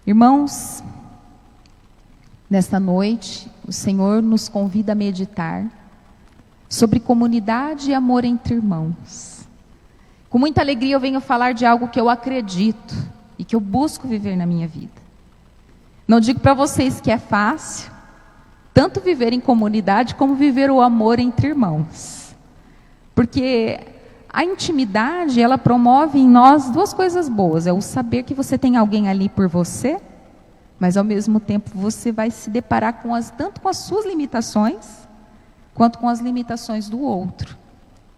Irmãos, nesta noite, o Senhor nos convida a meditar sobre comunidade e amor entre irmãos. Com muita alegria eu venho falar de algo que eu acredito e que eu busco viver na minha vida. Não digo para vocês que é fácil, tanto viver em comunidade como viver o amor entre irmãos. Porque a intimidade, ela promove em nós duas coisas boas. É o saber que você tem alguém ali por você, mas ao mesmo tempo você vai se deparar tanto com as suas limitações, quanto com as limitações do outro.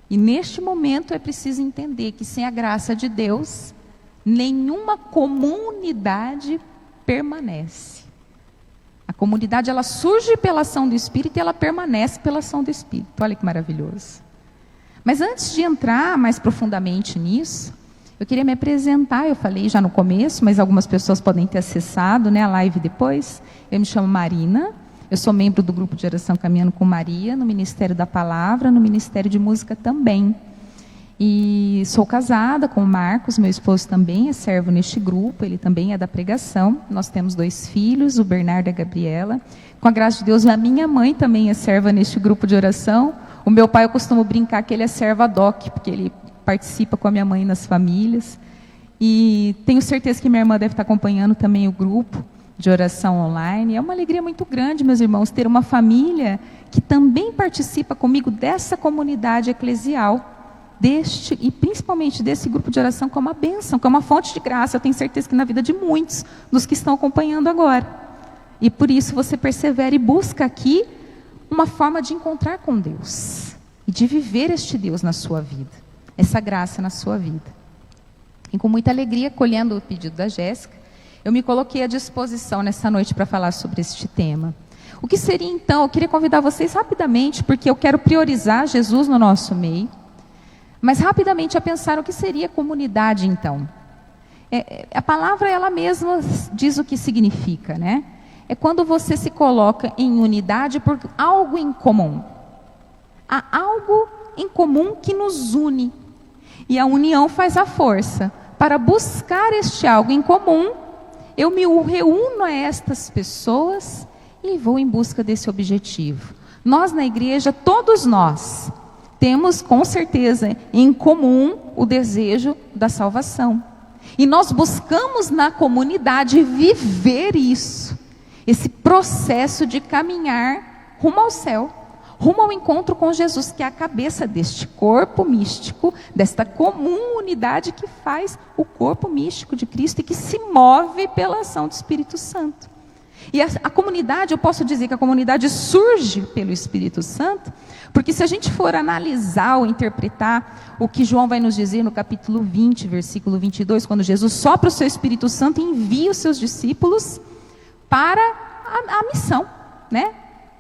E neste momento é preciso entender que sem a graça de Deus, nenhuma comunidade permanece. A comunidade, ela surge pela ação do Espírito e ela permanece pela ação do Espírito. Olha que maravilhoso. Mas antes de entrar mais profundamente nisso, eu queria me apresentar. Eu falei já no começo, mas algumas pessoas podem ter acessado, a live depois. Eu me chamo Marina, eu sou membro do grupo de oração Caminhando com Maria, no Ministério da Palavra, no Ministério de Música também. E sou casada com o Marcos, meu esposo também é servo neste grupo, ele também é da pregação. Nós temos 2 filhos, o Bernardo e a Gabriela. Com a graça de Deus, a minha mãe também é serva neste grupo de oração. O meu pai, eu costumo brincar que ele é serva doc, porque ele participa com a minha mãe nas famílias. E tenho certeza que minha irmã deve estar acompanhando também o grupo de oração online. É uma alegria muito grande, meus irmãos, ter uma família que também participa comigo dessa comunidade eclesial, e principalmente desse grupo de oração, que é uma bênção, que é uma fonte de graça. Eu tenho certeza que na vida de muitos dos que estão acompanhando agora. E por isso você persevera e busca aqui uma forma de encontrar com Deus e de viver este Deus na sua vida, essa graça na sua vida. E com muita alegria, acolhendo o pedido da Jéssica, eu me coloquei à disposição nessa noite para falar sobre este tema. O que seria então? Eu queria convidar vocês rapidamente, porque eu quero priorizar Jesus no nosso meio, mas rapidamente a pensar o que seria comunidade então. A palavra ela mesma diz o que significa, É quando você se coloca em unidade por algo em comum. Há algo em comum que nos une. E a união faz a força. Para buscar este algo em comum, eu me reúno a estas pessoas e vou em busca desse objetivo. Nós na igreja, todos nós, temos com certeza em comum o desejo da salvação. E nós buscamos na comunidade viver isso. Esse processo de caminhar rumo ao céu, rumo ao encontro com Jesus, que é a cabeça deste corpo místico, desta comum unidade que faz o corpo místico de Cristo e que se move pela ação do Espírito Santo. E a comunidade, eu posso dizer que a comunidade surge pelo Espírito Santo, porque se a gente for analisar ou interpretar o que João vai nos dizer no capítulo 20, versículo 22, quando Jesus sopra o seu Espírito Santo e envia os seus discípulos para a missão,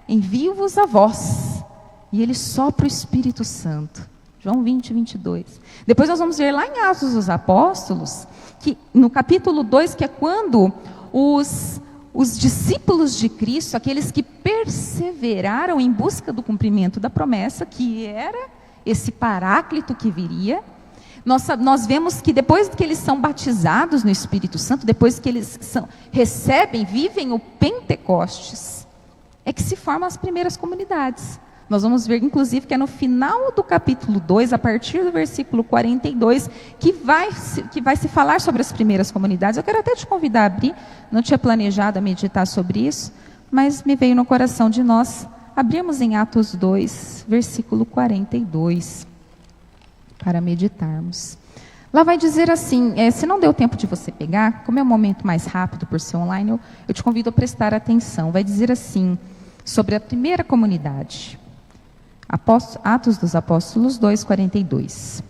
Envio-vos a vós. E ele sopra o Espírito Santo. João 20, 22. Depois nós vamos ver lá em Atos dos Apóstolos, que no capítulo 2, que é quando os discípulos de Cristo, aqueles que perseveraram em busca do cumprimento da promessa, que era esse Paráclito que viria, nós vemos que depois que eles são batizados no Espírito Santo, depois que eles vivem o Pentecostes, é que se formam as primeiras comunidades. Nós vamos ver, inclusive, que é no final do capítulo 2, a partir do versículo 42, que vai se falar sobre as primeiras comunidades. Eu quero até te convidar a abrir, não tinha planejado a meditar sobre isso, mas me veio no coração de nós abrirmos em Atos 2, versículo 42. Para meditarmos. Lá vai dizer assim, se não deu tempo de você pegar, como é um momento mais rápido por ser online, eu te convido a prestar atenção. Vai dizer assim, sobre a primeira comunidade. Atos dos Apóstolos 2, 42.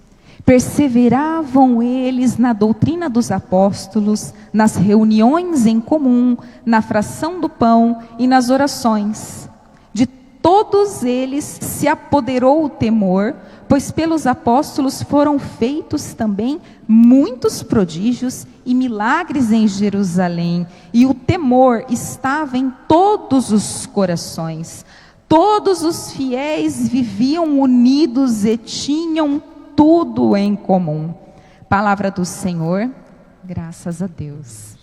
Perseveravam eles na doutrina dos apóstolos, nas reuniões em comum, na fração do pão e nas orações. De todos eles se apoderou o temor, pois pelos apóstolos foram feitos também muitos prodígios e milagres em Jerusalém, e o temor estava em todos os corações. Todos os fiéis viviam unidos e tinham tudo em comum. Palavra do Senhor, graças a Deus.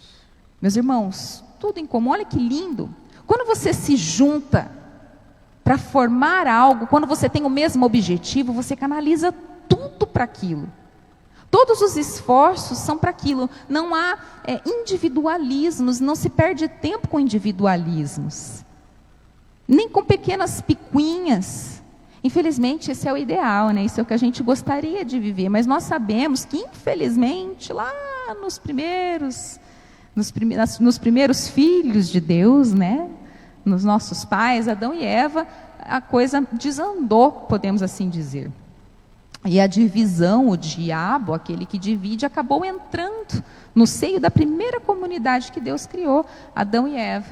Meus irmãos, tudo em comum, olha que lindo. Quando você se junta para formar algo, quando você tem o mesmo objetivo, você canaliza tudo para aquilo. Todos os esforços são para aquilo. Não há individualismos, não se perde tempo com individualismos. Nem com pequenas picuinhas. Infelizmente, esse é o ideal, né? Isso é o que a gente gostaria de viver. Mas nós sabemos que, infelizmente, lá nos primeiros filhos de Deus, né? Nos nossos pais, Adão e Eva, a coisa desandou, podemos assim dizer. E a divisão, o diabo, aquele que divide, acabou entrando no seio da primeira comunidade que Deus criou, Adão e Eva.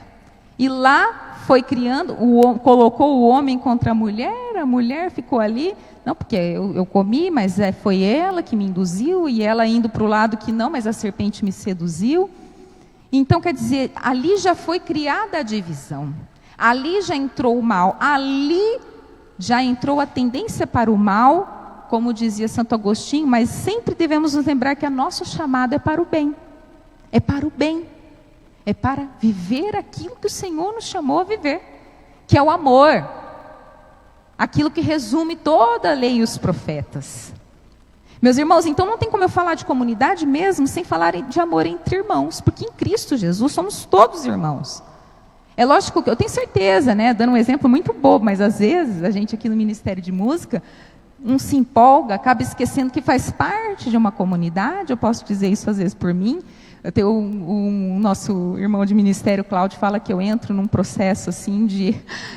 E lá foi criando, colocou o homem contra a mulher ficou ali, não, porque eu comi, mas foi ela que me induziu, e ela indo para o lado que não, mas a serpente me seduziu. Então, quer dizer, ali já foi criada a divisão, ali já entrou o mal, ali já entrou a tendência para o mal, como dizia Santo Agostinho, mas sempre devemos nos lembrar que a nosso chamado é para o bem, é para o bem. É para viver aquilo que o Senhor nos chamou a viver, que é o amor. Aquilo que resume toda a lei e os profetas. Meus irmãos, então não tem como eu falar de comunidade mesmo sem falar de amor entre irmãos, porque em Cristo Jesus somos todos irmãos. É lógico que eu tenho certeza, né, dando um exemplo muito bobo, mas às vezes a gente aqui no Ministério de Música, se empolga, acaba esquecendo que faz parte de uma comunidade. Eu posso dizer isso às vezes por mim. O nosso irmão de ministério, Cláudio, fala que eu entro num processo assim de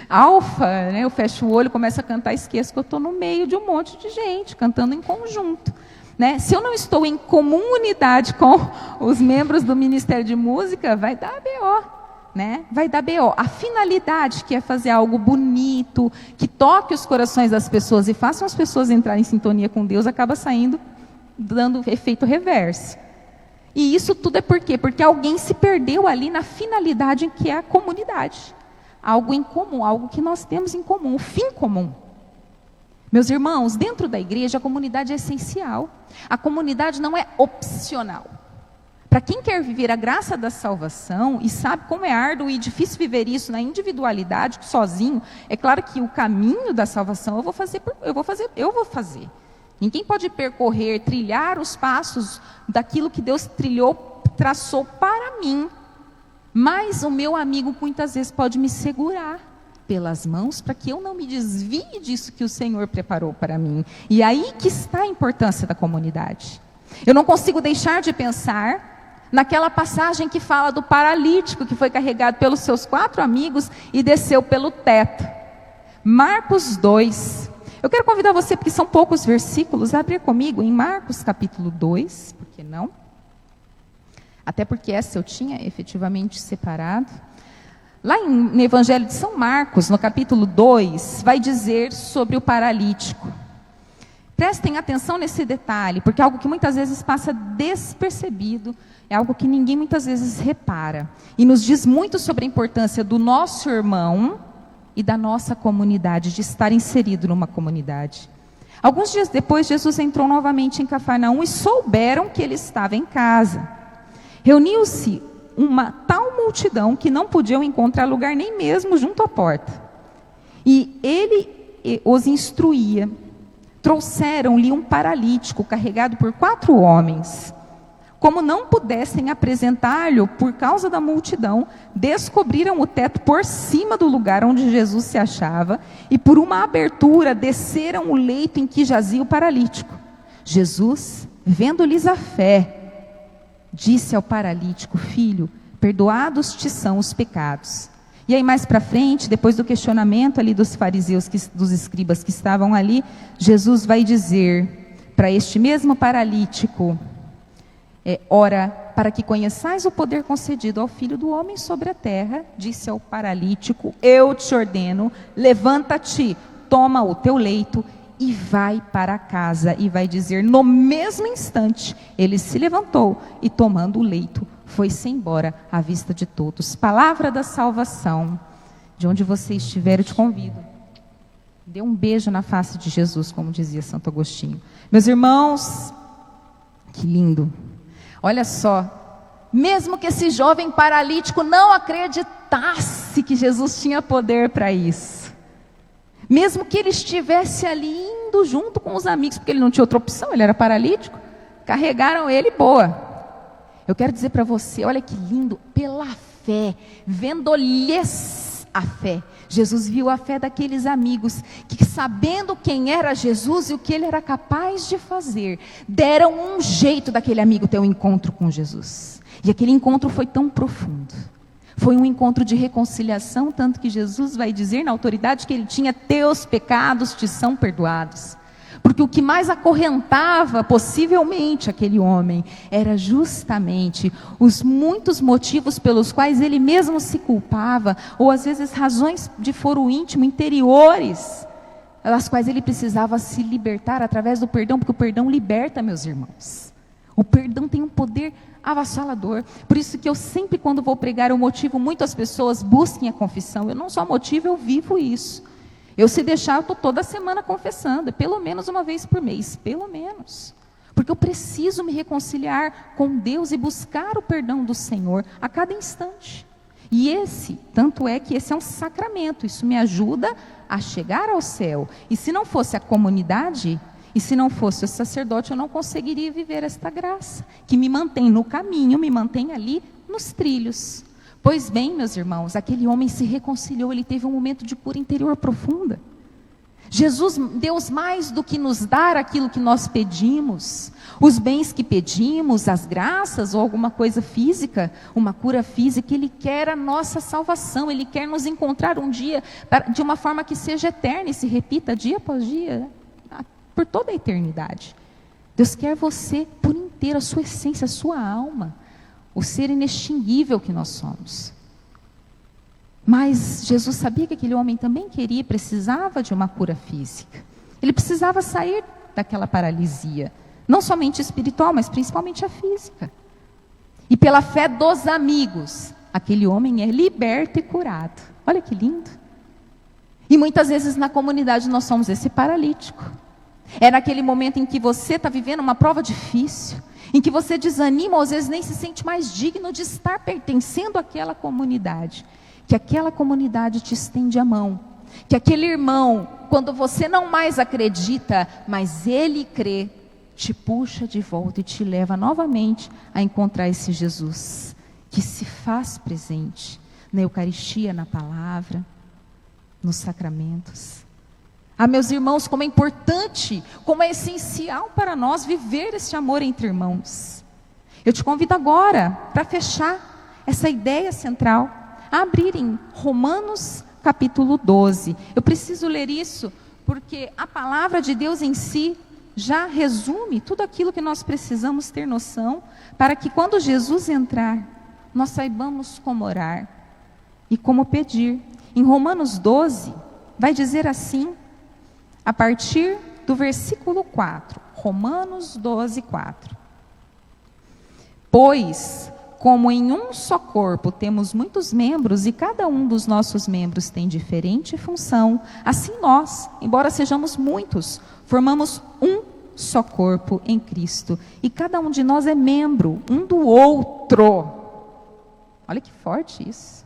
alfa, né? Eu fecho o olho, começo a cantar, esqueço que eu estou no meio de um monte de gente, cantando em conjunto. Né? Se eu não estou em comunidade com os membros do Ministério de Música, vai dar BO. Né? Vai dar BO. A finalidade, que é fazer algo bonito, que toque os corações das pessoas e faça as pessoas entrarem em sintonia com Deus, acaba saindo, dando efeito reverso. E isso tudo é por quê? Porque alguém se perdeu ali na finalidade que é a comunidade. Algo em comum, algo que nós temos em comum, o fim comum. Meus irmãos, dentro da igreja a comunidade é essencial. A comunidade não é opcional. Para quem quer viver a graça da salvação e sabe como é árduo e difícil viver isso na individualidade, sozinho, é claro que o caminho da salvação eu vou fazer. Ninguém pode percorrer, trilhar os passos daquilo que Deus traçou para mim. Mas o meu amigo muitas vezes pode me segurar pelas mãos para que eu não me desvie disso que o Senhor preparou para mim. E aí que está a importância da comunidade. Eu não consigo deixar de pensar naquela passagem que fala do paralítico que foi carregado pelos seus 4 amigos e desceu pelo teto. Marcos 2. Eu quero convidar você, porque são poucos versículos, a abrir comigo em Marcos capítulo 2, por que não? Até porque essa eu tinha efetivamente separado. Lá no Evangelho de São Marcos, no capítulo 2, vai dizer sobre o paralítico. Prestem atenção nesse detalhe, porque é algo que muitas vezes passa despercebido, é algo que ninguém muitas vezes repara. E nos diz muito sobre a importância do nosso irmão e da nossa comunidade, de estar inserido numa comunidade. Alguns dias depois, Jesus entrou novamente em Cafarnaum e souberam que ele estava em casa. Reuniu-se uma tal multidão que não podiam encontrar lugar nem mesmo junto à porta. E ele os instruía. Trouxeram-lhe um paralítico carregado por 4 homens. Como não pudessem apresentar-lhe por causa da multidão, descobriram o teto por cima do lugar onde Jesus se achava e por uma abertura desceram o leito em que jazia o paralítico. Jesus, vendo-lhes a fé, disse ao paralítico: filho, perdoados te são os pecados. E aí mais para frente, depois do questionamento ali dos fariseus, dos escribas que estavam ali, Jesus vai dizer para este mesmo paralítico: ora, para que conheçais o poder concedido ao Filho do Homem sobre a terra, disse ao paralítico: eu te ordeno, levanta-te, toma o teu leito e vai para casa. E vai dizer, no mesmo instante, ele se levantou e tomando o leito, foi-se embora à vista de todos. Palavra da salvação. De onde você estiver, eu te convido. Dê um beijo na face de Jesus, como dizia Santo Agostinho. Meus irmãos, que lindo. Olha só, Mesmo que esse jovem paralítico não acreditasse que Jesus tinha poder para isso. Mesmo que ele estivesse ali indo junto com os amigos, porque ele não tinha outra opção, ele era paralítico. Carregaram ele, boa. Eu quero dizer para você, olha que lindo, pela fé, vendo-lhes a fé. Jesus viu a fé daqueles amigos, que sabendo quem era Jesus e o que ele era capaz de fazer, deram um jeito daquele amigo ter um encontro com Jesus. E aquele encontro foi tão profundo. Foi um encontro de reconciliação, tanto que Jesus vai dizer na autoridade que ele tinha: teus pecados te são perdoados. Porque o que mais acorrentava possivelmente aquele homem era justamente os muitos motivos pelos quais ele mesmo se culpava, ou às vezes razões de foro íntimo, interiores, das quais ele precisava se libertar através do perdão, porque o perdão liberta, meus irmãos. O perdão tem um poder avassalador. Por isso que eu sempre, quando vou pregar, eu motivo muito as pessoas: busquem a confissão. Eu não só motivo, eu vivo isso. Eu, se deixar, eu estou toda semana confessando, pelo menos uma vez por mês, pelo menos. Porque eu preciso me reconciliar com Deus e buscar o perdão do Senhor a cada instante. E tanto é que esse é um sacramento, isso me ajuda a chegar ao céu. E se não fosse a comunidade, e se não fosse o sacerdote, eu não conseguiria viver esta graça, que me mantém no caminho, me mantém ali nos trilhos. Pois bem, meus irmãos, aquele homem se reconciliou, ele teve um momento de cura interior profunda. Jesus, Deus, mais do que nos dar aquilo que nós pedimos, os bens que pedimos, as graças ou alguma coisa física, uma cura física, Ele quer a nossa salvação, Ele quer nos encontrar um dia de uma forma que seja eterna e se repita dia após dia, por toda a eternidade. Deus quer você por inteiro, a sua essência, a sua alma, o ser inextinguível que nós somos. Mas Jesus sabia que aquele homem também queria e precisava de uma cura física. Ele precisava sair daquela paralisia, não somente espiritual, mas principalmente a física. E pela fé dos amigos, aquele homem é liberto e curado. Olha que lindo. E muitas vezes na comunidade nós somos esse paralítico. É naquele momento em que você está vivendo uma prova difícil, em que você desanima, ou às vezes nem se sente mais digno de estar pertencendo àquela comunidade, que aquela comunidade te estende a mão, que aquele irmão, quando você não mais acredita, mas ele crê, te puxa de volta e te leva novamente a encontrar esse Jesus, que se faz presente na Eucaristia, na palavra, nos sacramentos. Ah, meus irmãos, como é importante, como é essencial para nós viver esse amor entre irmãos. Eu te convido agora, para fechar essa ideia central, a abrir em Romanos capítulo 12. Eu preciso ler isso, porque a palavra de Deus em si já resume tudo aquilo que nós precisamos ter noção, para que quando Jesus entrar, nós saibamos como orar e como pedir. Em Romanos 12, vai dizer assim, a partir do versículo 4, Romanos 12, 4. Pois, como em um só corpo temos muitos membros e cada um dos nossos membros tem diferente função, assim nós, embora sejamos muitos, formamos um só corpo em Cristo. E cada um de nós é membro um do outro. Olha que forte isso.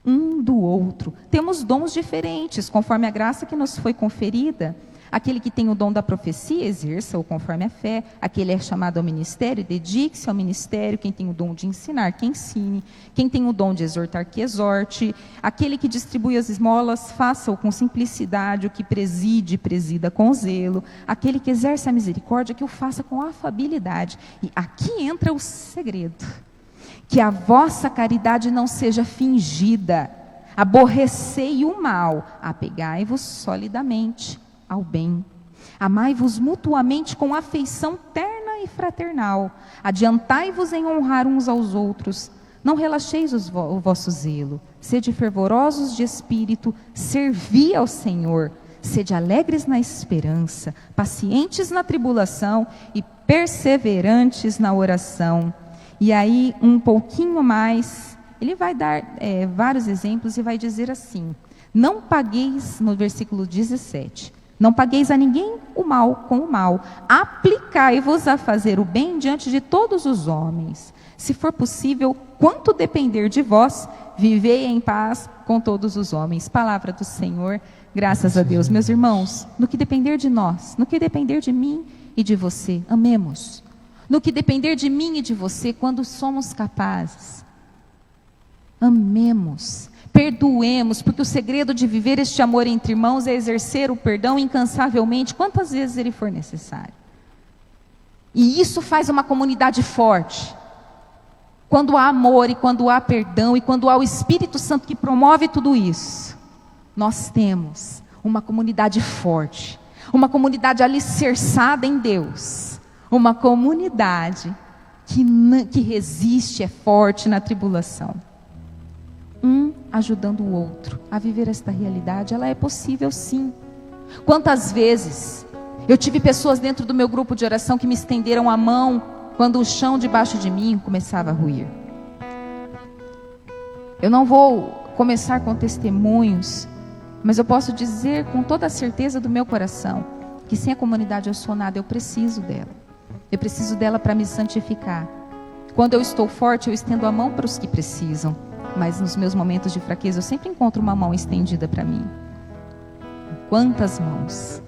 Um do outro. Temos dons diferentes, conforme a graça que nos foi conferida. Aquele que tem o dom da profecia, exerça-o conforme a fé. Aquele é chamado ao ministério, dedique-se ao ministério. Quem tem o dom de ensinar, que ensine. Quem tem o dom de exortar, que exorte. Aquele que distribui as esmolas, faça-o com simplicidade. O que presida com zelo. Aquele que exerce a misericórdia, que o faça com afabilidade. E aqui entra o segredo. Que a vossa caridade não seja fingida. Aborrecei o mal, apegai-vos solidamente ao bem. Amai-vos mutuamente com afeição terna e fraternal. Adiantai-vos em honrar uns aos outros. Não relaxeis o vosso zelo. Sede fervorosos de espírito, servi ao Senhor. Sede alegres na esperança, pacientes na tribulação e perseverantes na oração. E aí, um pouquinho mais, ele vai dar vários exemplos e vai dizer assim: não pagueis, no versículo 17, não pagueis a ninguém o mal com o mal, aplicai-vos a fazer o bem diante de todos os homens. Se for possível, quanto depender de vós, vivei em paz com todos os homens. Palavra do Senhor, graças a Deus. Meus irmãos, no que depender de nós, no que depender de mim e de você, amemos. No que depender de mim e de você, quando somos capazes, amemos, perdoemos, porque o segredo de viver este amor entre irmãos é exercer o perdão incansavelmente, quantas vezes ele for necessário. E isso faz uma comunidade forte. Quando há amor e quando há perdão e quando há o Espírito Santo que promove tudo isso, nós temos uma comunidade forte, uma comunidade alicerçada em Deus, uma comunidade que resiste, é forte na tribulação. Um ajudando o outro a viver esta realidade, ela é possível sim. Quantas vezes eu tive pessoas dentro do meu grupo de oração que me estenderam a mão quando o chão debaixo de mim começava a ruir. Eu não vou começar com testemunhos, mas eu posso dizer com toda a certeza do meu coração que sem a comunidade eu sou nada, eu preciso dela. Eu preciso dela para me santificar. Quando eu estou forte, eu estendo a mão para os que precisam, mas nos meus momentos de fraqueza eu sempre encontro uma mão estendida para mim. Quantas mãos!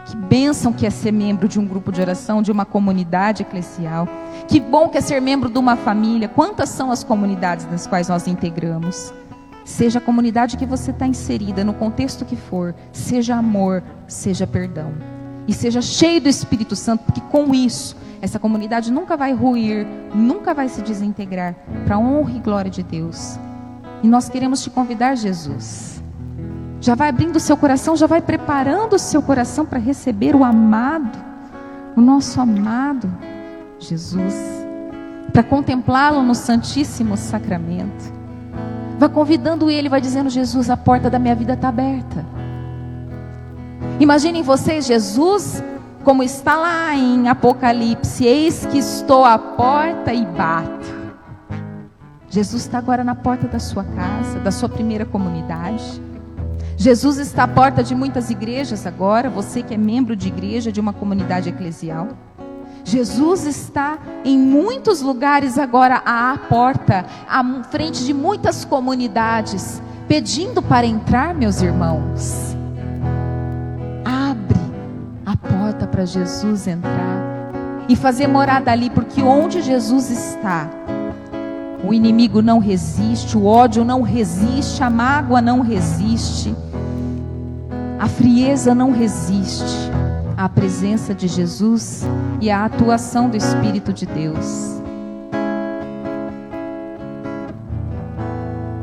Que bênção que é ser membro de um grupo de oração, de uma comunidade eclesial. Que bom que é ser membro de uma família. Quantas são as comunidades das quais nós integramos? Seja a comunidade que você está inserida, no contexto que for, seja amor, seja perdão. E seja cheio do Espírito Santo, porque com isso, essa comunidade nunca vai ruir, nunca vai se desintegrar, para a honra e glória de Deus. E nós queremos te convidar, Jesus. Já vai abrindo o seu coração, já vai preparando o seu coração para receber o amado, o nosso amado Jesus, para contemplá-lo no Santíssimo Sacramento. Vai convidando ele, vai dizendo: Jesus, a porta da minha vida está aberta. Imaginem vocês, Jesus, como está lá em Apocalipse: eis que estou à porta e bato. Jesus está agora na porta da sua casa, da sua primeira comunidade. Jesus está à porta de muitas igrejas agora, você que é membro de igreja, de uma comunidade eclesial. Jesus está em muitos lugares agora à porta, à frente de muitas comunidades, pedindo para entrar, meus irmãos. Abre a porta para Jesus entrar e fazer morada ali, porque onde Jesus está, o inimigo não resiste, o ódio não resiste, a mágoa não resiste, a frieza não resiste à presença de Jesus e à atuação do Espírito de Deus.